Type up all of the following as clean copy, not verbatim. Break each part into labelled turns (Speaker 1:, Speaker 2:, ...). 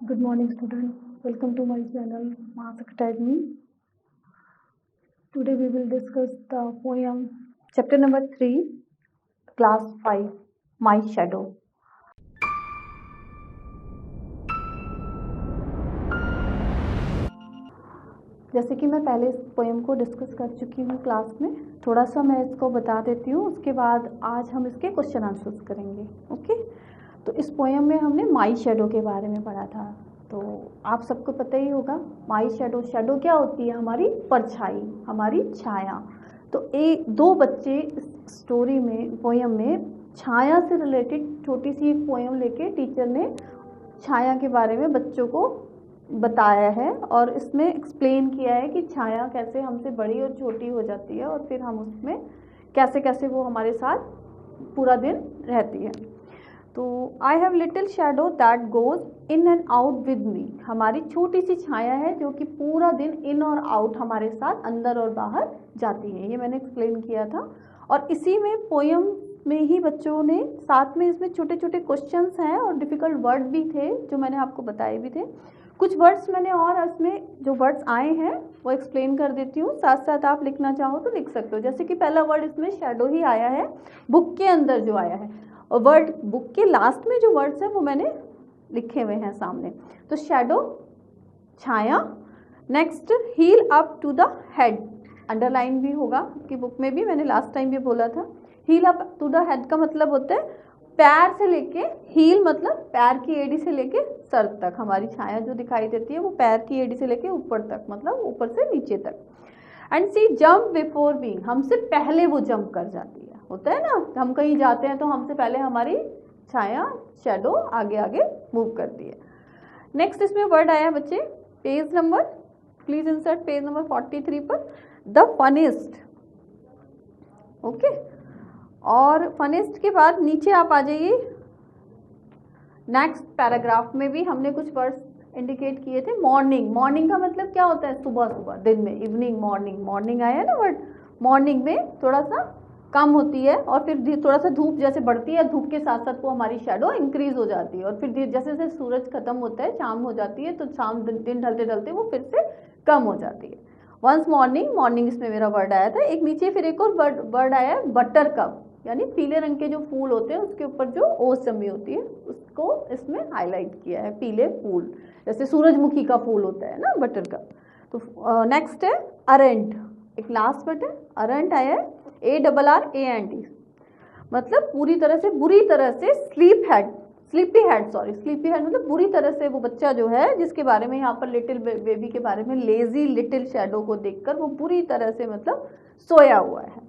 Speaker 1: Good morning, students. Welcome to my channel, Mass Academy. Today we will discuss the poem, chapter number 3, class 5, My Shadow. जैसे कि मैं पहले इस poem को discuss कर चुकी हूँ क्लास में, थोड़ा सा मैं इसको बता देती हूँ, उसके बाद आज हम इसके क्वेश्चन आंसर्स करेंगे। ओके, तो इस पोएम में हमने माई शैडो के बारे में पढ़ा था। तो आप सबको पता ही होगा माई शैडो, शैडो क्या होती है? हमारी परछाई, हमारी छाया। तो दो बच्चे इस स्टोरी में, पोएम में छाया से रिलेटेड छोटी सी एक पोएम लेके टीचर ने छाया के बारे में बच्चों को बताया है और इसमें एक्सप्लेन किया है कि छाया कैसे हमसे बड़ी और छोटी हो जाती है और फिर हम उसमें कैसे कैसे वो हमारे साथ पूरा दिन रहती है। तो I have little shadow that goes in and out with me, हमारी छोटी सी छाया है जो कि पूरा दिन इन और आउट हमारे साथ अंदर और बाहर जाती है। ये मैंने एक्सप्लेन किया था और इसी में पोएम में ही बच्चों ने साथ में इसमें छोटे छोटे क्वेश्चंस हैं और डिफ़िकल्ट वर्ड भी थे जो मैंने आपको बताए भी थे। कुछ वर्ड्स मैंने और इसमें जो वर्ड्स आए हैं वो एक्सप्लेन कर देती हूँ, साथ साथ आप लिखना चाहो तो लिख सकते हो। जैसे कि पहला वर्ड इसमें शैडो ही आया है, बुक के अंदर जो आया है, और वर्ड बुक के लास्ट में जो वर्ड्स हैं वो मैंने लिखे हुए हैं सामने। तो शैडो छाया, next heel up to the head, underline भी होगा कि बुक में भी मैंने लास्ट टाइम भी बोला था। Heel up to the head का मतलब होता है पैर से लेके, हील मतलब पैर की एड़ी से लेके सर तक, हमारी छाया जो दिखाई देती है वो पैर की एड़ी से लेके ऊपर तक, मतलब ऊपर से नीचे तक। And see jump before me, हमसे पहले वो जंप कर जाती है। होता है ना, हम कहीं जाते हैं तो हमसे पहले हमारी छाया शैडो आगे आगे मूव करती है। नेक्स्ट इसमें वर्ड आया बच्चे, page number, please insert page number 43 पर, द फनीस्ट। ओके, और फनीस्ट के बाद नीचे आप आ जाइए, नेक्स्ट पैराग्राफ में भी हमने कुछ वर्ड्स इंडिकेट किए थे। मॉर्निंग, मॉर्निंग का मतलब क्या होता है? सुबह सुबह, दिन में, इवनिंग, मॉर्निंग, मॉर्निंग आया ना वर्ड। मॉर्निंग में थोड़ा सा कम होती है और फिर थोड़ा सा धूप जैसे बढ़ती है, धूप के साथ साथ वो हमारी शैडो इंक्रीज हो जाती है और फिर जैसे जैसे सूरज खत्म होता है, शाम हो जाती है, तो शाम दिन ढलते ढलते वो फिर से कम हो जाती है। वंस मॉर्निंग, मॉर्निंग इसमें मेरा वर्ड आया था। एक नीचे फिर एक और वर्ड आया है, बटर कप, यानी पीले रंग के जो फूल होते हैं उसके ऊपर जो ओस जमी होती है उसको इसमें हाईलाइट किया है, पीले फूल, जैसे सूरजमुखी का फूल होता है ना, बटर कप। तो नेक्स्ट है अरेंट, एक लास्ट वर्ड है अरेंट आया है, ARRANT, मतलब पूरी तरह से, बुरी तरह से, स्लीपी हेड, स्लीपी हेड मतलब बुरी तरह से वो बच्चा जो है जिसके बारे में यहाँ पर लिटिल बेबी के बारे में, लेजी लिटिल शैडो को देखकर वो बुरी तरह से मतलब सोया हुआ है।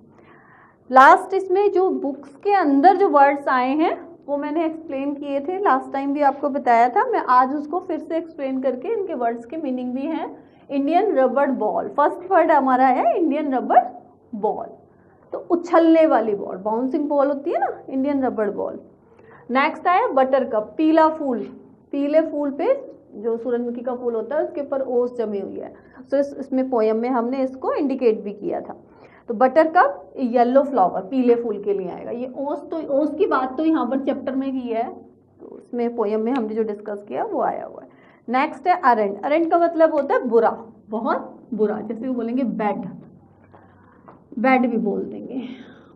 Speaker 1: लास्ट इसमें जो बुक्स के अंदर जो वर्ड्स आए हैं वो मैंने एक्सप्लेन किए थे लास्ट टाइम भी, आपको बताया था। मैं आज उसको फिर से एक्सप्लेन करके इनके वर्ड्स के मीनिंग भी हैं। Indian rubber ball, first word हमारा है इंडियन रबर बॉल, तो उछलने वाली बॉल, बाउंसिंग बॉल होती है ना, इंडियन रबर बॉल। नेक्स्ट आया बटर कप, पीला फूल, पीले फूल पे जो सूरजमुखी का फूल होता है उसके ऊपर ओस जमी हुई है, तो इसमें पोयम में हमने इसको इंडिकेट भी किया था। तो बटर कप येलो फ्लावर, पीले फूल के लिए आएगा। ये ओस, तो ओस की बात तो यहाँ पर चैप्टर में की है, तो उसमें पोयम में हमने जो डिस्कस किया वो आया हुआ है। नेक्स्ट है अरेंट, अरेंट का मतलब होता है बुरा, बहुत बुरा, जैसे वो बोलेंगे बैड, बैड भी बोल देंगे,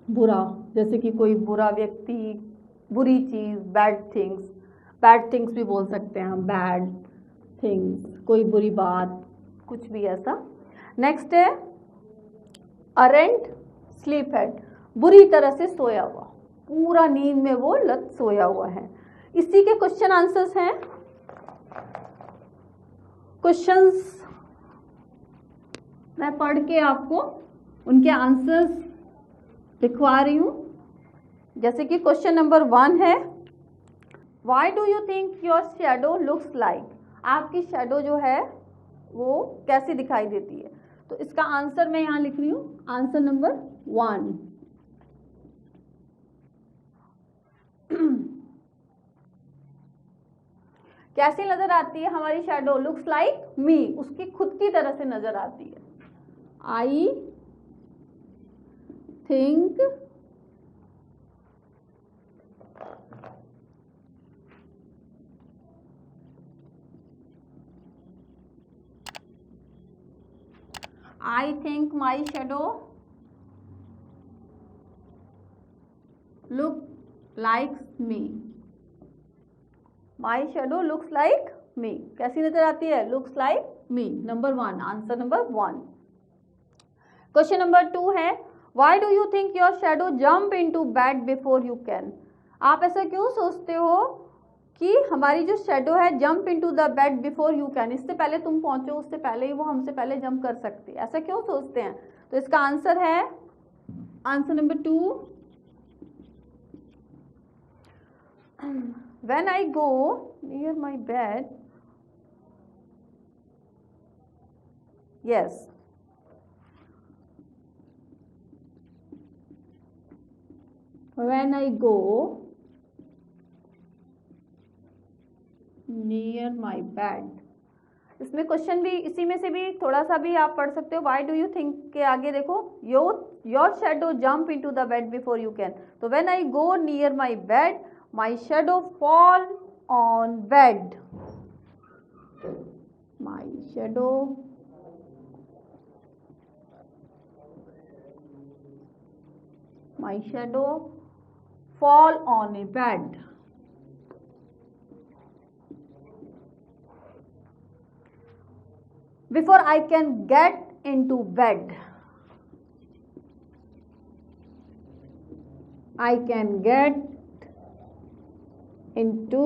Speaker 1: बुरा, जैसे कि कोई बुरा व्यक्ति, बुरी चीज़, बैड थिंग्स भी बोल सकते हैं हम, बैड थिंग्स, कोई बुरी बात, कुछ भी ऐसा। नेक्स्ट है अरेंट स्लीप हेड, बुरी तरह से सोया हुआ, पूरा नींद में वो लत सोया हुआ है। इसी के क्वेश्चन आंसर्स हैं, क्वेश्चंस मैं पढ़ के आपको उनके आंसर्स लिखवा रही हूं। जैसे कि क्वेश्चन नंबर 1 है, why do you think your shadow looks like, आपकी शैडो जो है वो कैसी दिखाई देती है? तो इसका आंसर मैं यहां लिख रही हूं, आंसर नंबर 1। कैसी नजर आती है हमारी शैडो? लुक्स लाइक मी, उसकी खुद की तरह से नजर आती है। I think I think my shadow look like me. My shadow looks like me, कैसी नजर आती है? Looks like me. Number 1, answer number 1। Question number 2 है, why do you think your shadow jump into bed before you can. आप ऐसा क्यों सोचते हो कि हमारी जो शेडो है jump into the bed before you can, इससे पहले तुम पहुंचो उससे पहले ही वो हमसे पहले जंप कर सकती है, ऐसा क्यों सोचते हैं? तो इसका आंसर है answer number 2, when I go near my bed, yes, when I go near my bed, इसमें क्वेश्चन भी इसी में से भी थोड़ा सा भी आप पढ़ सकते हो। वाई डू यू थिंक के आगे देखो, your shadow jump into the bed before you can, तो when I go near my bed my shadow fall on bed, my shadow fall on a bed, before I can get into bed, I can get into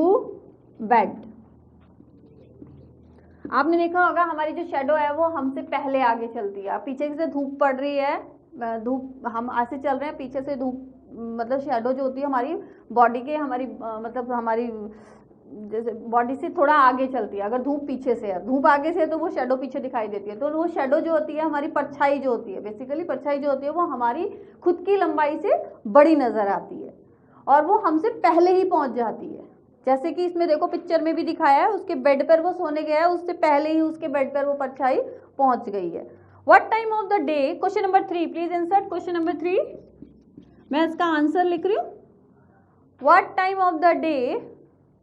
Speaker 1: bed। आपने देखा होगा हमारी जो shadow है वो हमसे पहले आगे चलती है। पीछे से धूप पड़ रही है, धूप हम ऐसे चल रहे हैं, पीछे से धूप मतलब शेडो जो होती है हमारी बॉडी के, हमारी मतलब हमारी जैसे बॉडी से थोड़ा आगे चलती है। अगर धूप पीछे से है, धूप आगे से है तो वो शेडो पीछे दिखाई देती है। तो वो शेडो जो होती है हमारी परछाई जो होती है, बेसिकली परछाई जो होती है वो हमारी खुद की लंबाई से बड़ी नजर आती है और वो हमसे पहले ही पहुंच जाती है। जैसे कि इसमें देखो पिक्चर में भी दिखाया है, उसके बेड पर वो सोने गया है, उससे पहले ही उसके बेड पर वो परछाई पहुंच गई है। What time of the day, question number 3, please insert question number 3। मैं इसका आंसर लिख रही हूँ। What time of the day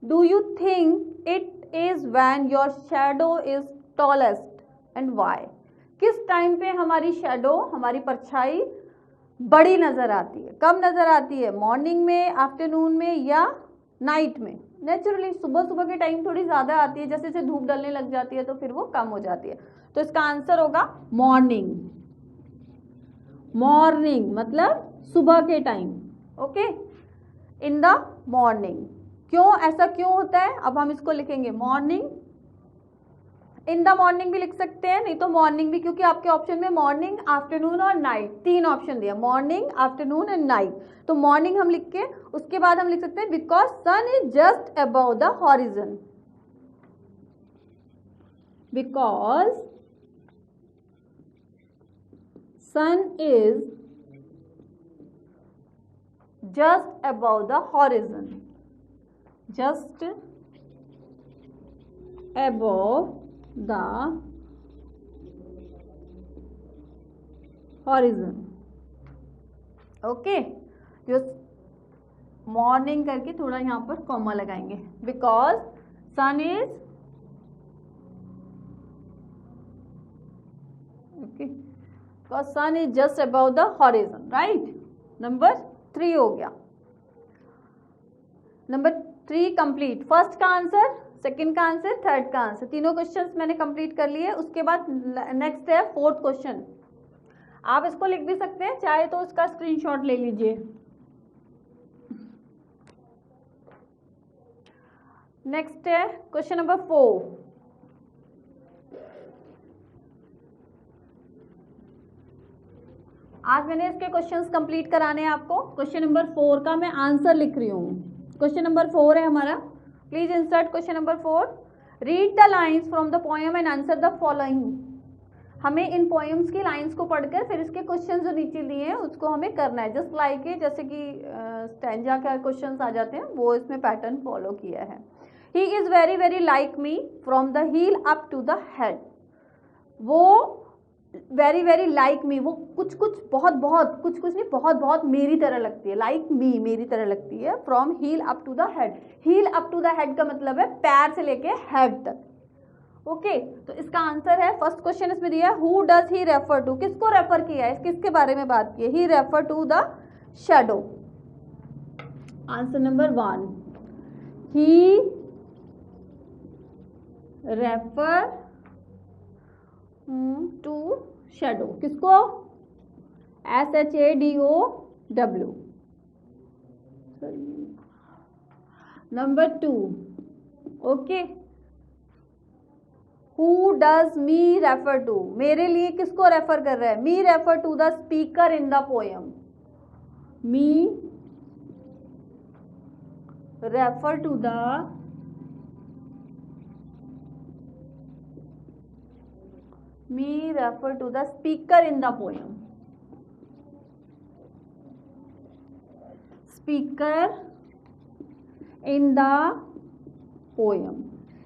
Speaker 1: do you think it is when your shadow is tallest and why. किस टाइम पे हमारी शेडो, हमारी परछाई बड़ी नजर आती है? कब नजर आती है? मॉर्निंग में, आफ्टरनून में या नाइट में? नेचुरली सुबह सुबह के टाइम थोड़ी ज्यादा आती है, जैसे जैसे धूप डलने लग जाती है तो फिर वो कम हो जाती है। तो इसका आंसर होगा मॉर्निंग। मॉर्निंग मतलब सुबह के time, okay, in the morning. क्यों ऐसा क्यों होता है? अब हम इसको लिखेंगे मॉर्निंग, इन द मॉर्निंग भी लिख सकते हैं, नहीं तो मॉर्निंग भी, क्योंकि आपके ऑप्शन में मॉर्निंग, आफ्टरनून और नाइट 3 ऑप्शन दिया, मॉर्निंग, आफ्टरनून एंड नाइट। तो मॉर्निंग हम लिख के उसके बाद हम लिख सकते हैं because sun is just above the horizon, because sun is just above the horizon, just above the horizon, okay. जो मॉर्निंग करके थोड़ा यहाँ पर कॉमा लगाएंगे, because sun is, okay, because sun is just about the horizon, right. Number 3 हो गया। Number 3 complete. First का answer, second का आंसर, थर्ड का आंसर, तीनों क्वेश्चंस मैंने कंप्लीट कर लिए। उसके बाद नेक्स्ट है 4th क्वेश्चन। आप इसको लिख भी सकते हैं, चाहे तो उसका स्क्रीनशॉट ले लीजिए। नेक्स्ट है क्वेश्चन नंबर 4। आज मैंने इसके क्वेश्चंस कंप्लीट कराने हैं आपको। क्वेश्चन नंबर 4 का मैं आंसर लिख रही हूँ। क्वेश्चन नंबर 4 है हमारा, please insert question number 4। Read the lines from the poem and answer the following. हमें इन पोएम्स की लाइन्स को पढ़कर फिर इसके क्वेश्चन जो नीचे दिए हैं उसको हमें करना है, जस्ट लाइक जैसे कि स्टैंजा का क्वेश्चंस आ जाते हैं, वो इसमें पैटर्न फॉलो किया है। He is very very like me from the heel up to the head. वो वेरी वेरी लाइक मी, वो कुछ कुछ बहुत बहुत, कुछ कुछ नहीं, बहुत बहुत मेरी तरह लगती है। लाइक मी, मेरी तरह लगती है। From heel up to the head, heel up to the head का मतलब है पैर से लेके हेड तक। ओके तो इसका आंसर है, फर्स्ट क्वेश्चन इसमें दिया है, who does he refer to, किसको रेफर किया है, किसके बारे में बात की है, he refer to the shadow. Answer number 1, he refer to shadow, किसको, SHADOW। Number 2, okay, who does me refer to, मेरे लिए किसको रेफर कर रहा है, me refer to the speaker in the poem, me refer to the speaker in the poem, speaker in the poem.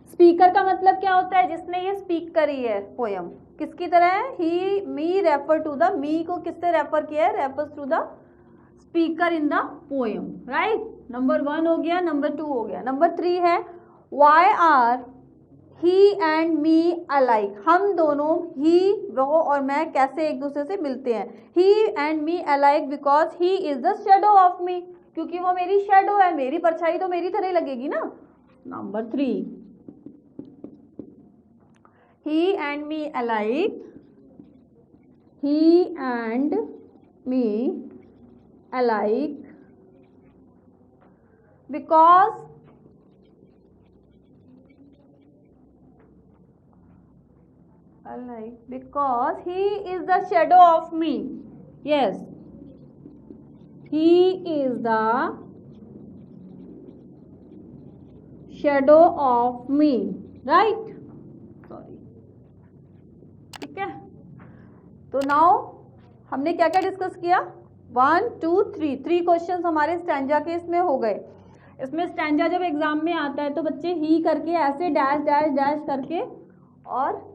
Speaker 1: Speaker का मतलब क्या होता है, जिसने ये स्पीक करी है पोयम, किसकी तरह है, he me refer to the, me को किससे रेफर किया है, refers to the speaker in the poem, right. Number 1 हो गया, नंबर 2 हो गया। नंबर 3 है, why are he and me alike, हम दोनों, ही वो और मैं कैसे एक दूसरे से मिलते हैं, he and me alike because he is the shadow of me, क्योंकि वो मेरी शेडो है, मेरी परछाई तो मेरी तरह लगेगी ना। Number 3, he and me alike, he and me alike because he is the shadow of me, yes, he is the shadow of me, right, sorry, ठीक है। तो नाउ हमने क्या क्या डिस्कस किया, 1 2 3 क्वेश्चंस हमारे स्टैंजा के इसमें हो गए। इसमें स्टैंजा जब एग्जाम में आता है तो बच्चे ही करके ऐसे डैश डैश डैश करके और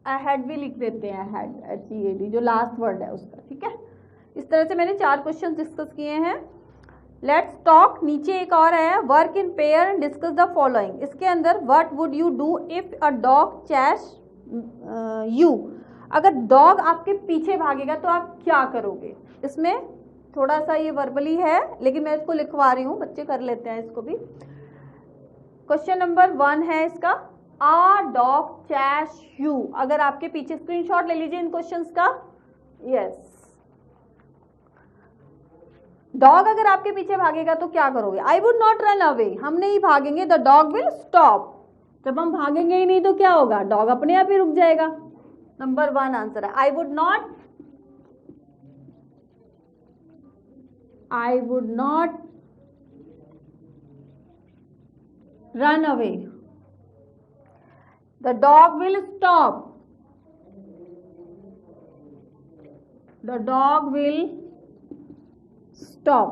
Speaker 1: अहेड भी लिख देते हैं, अहेड, HEAD, जो लास्ट वर्ड है उसका, ठीक है। इस तरह से मैंने 4 क्वेश्चन डिस्कस किए हैं। लेट्स टॉक, नीचे एक और है, work in pair, discuss the following. इसके अंदर what would you do if a dog chess you, अगर डॉग आपके पीछे भागेगा तो आप क्या करोगे। इसमें थोड़ा सा ये वर्बली है लेकिन मैं इसको लिखवा रही हूँ, बच्चे कर लेते हैं इसको भी। क्वेश्चन नंबर 1 है इसका, आ डॉग चैस यू, अगर आपके पीछे, स्क्रीनशॉट ले लीजिए इन क्वेश्चंस का, यस, डॉग अगर आपके पीछे भागेगा तो क्या करोगे। I would not run away, हम नहीं भागेंगे, द डॉग विल स्टॉप, जब हम भागेंगे ही नहीं तो क्या होगा, डॉग अपने आप ही रुक जाएगा। नंबर 1 आंसर है, आई would not run away, the dog will stop, the dog will stop,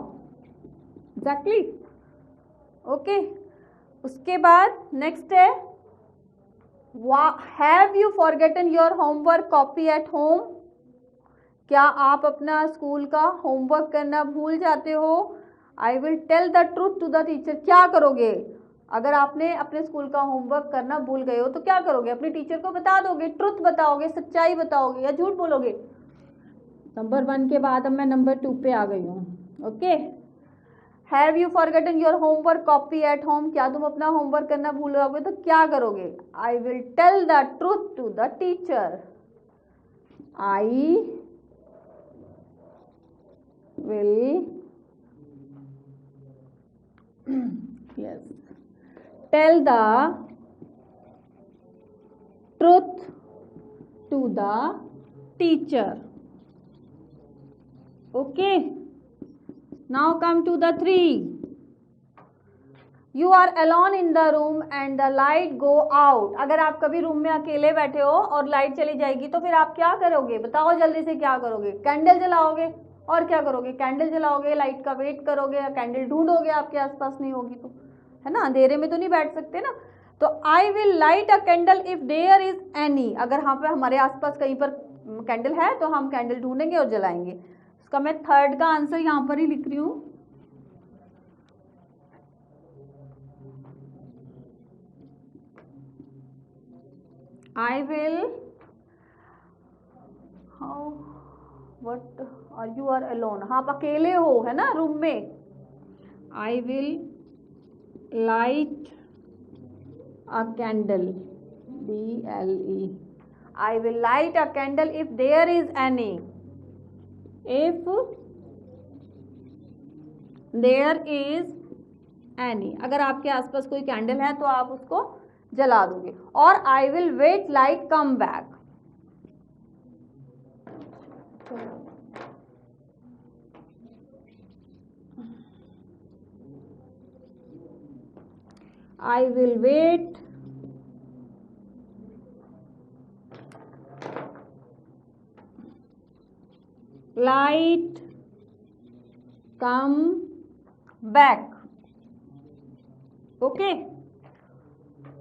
Speaker 1: exactly, okay. उसके बाद नेक्स्ट है, have you forgotten your homework copy at home, क्या आप अपना स्कूल का होमवर्क करना भूल जाते हो। I will tell the truth to the teacher, क्या करोगे अगर आपने अपने स्कूल का होमवर्क करना भूल गए हो तो क्या करोगे, अपने टीचर को बता दोगे, ट्रुथ बताओगे, सच्चाई बताओगे या झूठ बोलोगे। नंबर 1 के बाद अब मैं नंबर 2 पे आ गई हूँ, okay. Have you forgotten your homework copy at home, क्या तुम अपना होमवर्क करना भूल जाओगे तो क्या करोगे। I will tell the truth to the teacher, I will yes tell the truth to the teacher, okay। now come to the 3, you are alone in the room and the light go out, अगर आप कभी room में अकेले बैठे हो और light चली जाएगी तो फिर आप क्या करोगे, बताओ जल्दी से क्या करोगे। कैंडल जलाओगे, और क्या करोगे, कैंडल जलाओगे, लाइट का वेट करोगे या कैंडल ढूंढोगे, आपके आसपास नहीं होगी तो, है ना, अंधेरे में तो नहीं बैठ सकते ना। तो I will light a candle if there is any, अगर यहाँ पे हमारे आसपास कहीं पर कैंडल है तो हम कैंडल ढूंढेंगे और जलाएंगे। इसका मैं 3rd का आंसर यहाँ पर ही लिख रही हूँ। I will, how, what, you are alone, हाँ आप अकेले हो, है ना, रूम में. I will light a candle, DLE. I will light a candle if there is any. If there is any, अगर आपके आसपास कोई कैंडल है तो आप उसको जला दोगे. और I will wait light come back. I will wait light come back. Okay,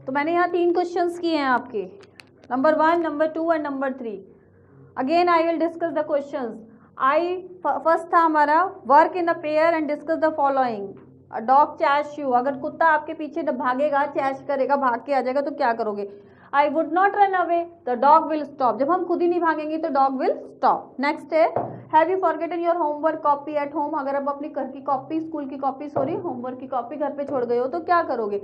Speaker 1: तो मैंने यहाँ 3 क्वेश्चंस किए हैं आपके, number 1, number 2 and number 3. Again I will discuss the questions. First था हमारा work in the pair and discuss the following. A dog chase you, अगर कुत्ता आपके पीछे भागेगा, चैश करेगा, भाग के आ जाएगा तो क्या करोगे? I would not run away, the dog will stop. जब हम खुद ही नहीं भागेंगे तो डॉग विल स्टॉप. नेक्स्ट है have you forgotten your homework copy at home, अगर आप अपनी घर की कॉपी, स्कूल की कॉपी, सॉरी होमवर्क की कॉपी घर पे छोड़ गए हो तो क्या करोगे?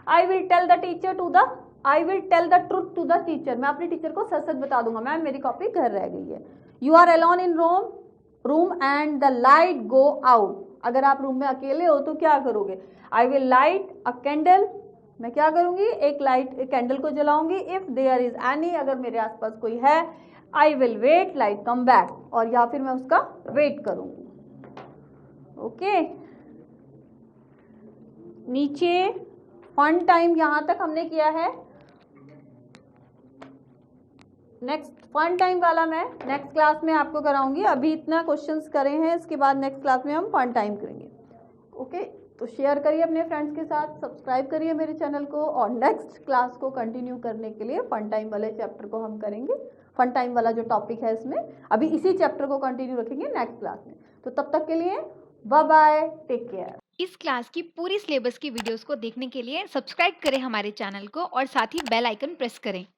Speaker 1: I will tell the teacher to the, I will tell the truth to the teacher, मैं अपनी टीचर को सच सच बता दूंगा, मैम मेरी कॉपी घर रह गई है. You are alone in room and the light go out, अगर आप रूम में अकेले हो तो क्या करोगे? I will light a candle, मैं क्या करूंगी? एक कैंडल को जलाऊंगी. इफ देयर इज एनी, अगर मेरे आसपास कोई है. I will wait light come back, और या फिर मैं उसका वेट करूंगी. ओके, नीचे फन टाइम यहां तक हमने किया है. नेक्स्ट फन टाइम वाला मैं नेक्स्ट क्लास में आपको कराऊंगी. अभी इतना क्वेश्चंस करे हैं, इसके बाद नेक्स्ट क्लास में हम फन टाइम करेंगे. ओके, तो शेयर करिए अपने फ्रेंड्स के साथ, सब्सक्राइब करिए मेरे चैनल को, और नेक्स्ट क्लास को कंटिन्यू करने के लिए फन टाइम वाले चैप्टर को हम करेंगे. फन टाइम वाला जो टॉपिक है इसमें अभी इसी चैप्टर को कंटिन्यू रखेंगे नेक्स्ट क्लास में. तो तब तक के लिए बाय बाय, टेक केयर.
Speaker 2: इस क्लास की पूरी सिलेबस की वीडियोस को देखने के लिए सब्सक्राइब करें हमारे चैनल को और साथ ही बेल आइकन प्रेस करें.